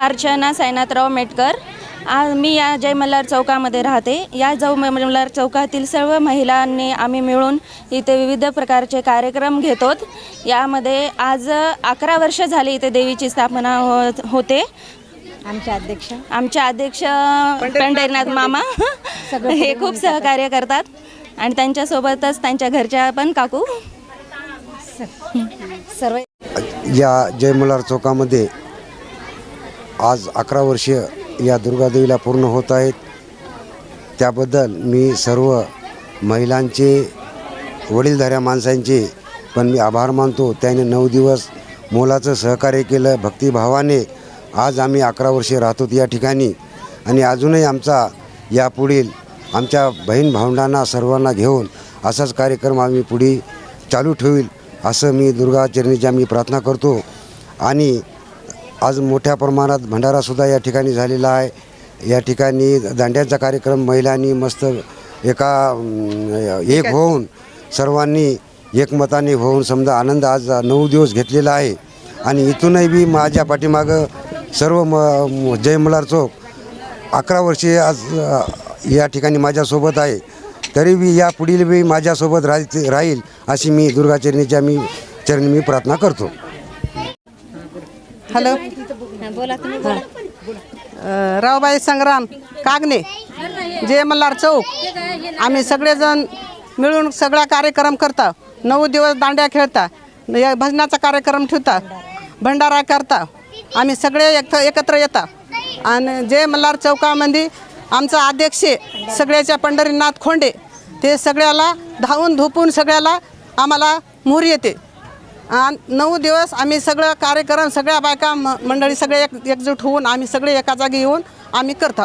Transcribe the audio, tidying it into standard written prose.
अर्चना साईनाथराव मेटकर। मी या जय मल्हार चौकामध्ये राहते। या जय मल्हार चौकातील सर्व महिलांनी आम्ही मिळून इथे विविध प्रकारचे कार्यक्रम घेतोत। यामध्ये आज 11 वर्ष झाली इथे देवीची स्थापना होते। आमचे अध्यक्ष पंढरीनाथ मामा हे खूप सहकार्य करतात आणि त्यांच्यासोबतच त्यांच्या घरच्या पण काकू सर्व। या जय मल्हार चौकामध्ये आज 11 वर्ष या दुर्गादेवीला पूर्ण होत आहेत। त्याबद्दल मी सर्व महिलांचे, वडीलधाऱ्या माणसांचे पण मी आभार मानतो। त्याने 9 दिवस मोलाचं सहकार्य केलं भक्तिभावाने। आज आम्ही 11 वर्षे राहतो या ठिकाणी आणि अजूनही आमचा यापुढील आमच्या बहीण भावंडांना सर्वांना घेऊन असाच कार्यक्रम आम्ही पुढे चालू ठेवू असं मी दुर्गा चरणीची मी प्रार्थना करतो। आणि आज मोठ्या प्रमाणात भंडारासुद्धा या ठिकाणी झालेला आहे। या ठिकाणी दांड्याचा कार्यक्रम महिलांनी मस्त एक होऊन सर्वांनी एकमताने होऊन समजा आनंद आज 9 दिवस घेतलेला आहे। आणि इथूनही बी माझ्या पाठीमागं सर्व जय मल्हार चौक 11 वर्षे आज या ठिकाणी माझ्यासोबत आहे। तरी बी या पुढील बी माझ्यासोबत राहील अशी मी दुर्गा चरणी मी प्रार्थना करतो। हॅलो, बोला तुम्ही। रावबाई संग्राम कागणे, जय मल्हार चौक। आम्ही सगळेजण मिळून सगळा कार्यक्रम करता। 9 दिवस दांड्या खेळता, भजनाचा कार्यक्रम ठेवता, भंडारा करता। आम्ही सगळे एकत्र येता आणि जय मल्हार चौकामध्ये आमचा अध्यक्ष सगळ्याच्या पंढरीनाथ खोंडे ते सगळ्याला धावून धुपून सगळ्याला आम्हाला मोहर येते। आणि 9 दिवस आम्ही सगळं कार्यक्रम सगळ्या बायका मंडळी सगळे एकजूट होऊन आम्ही सगळे एका जागी येऊन आम्ही करतो।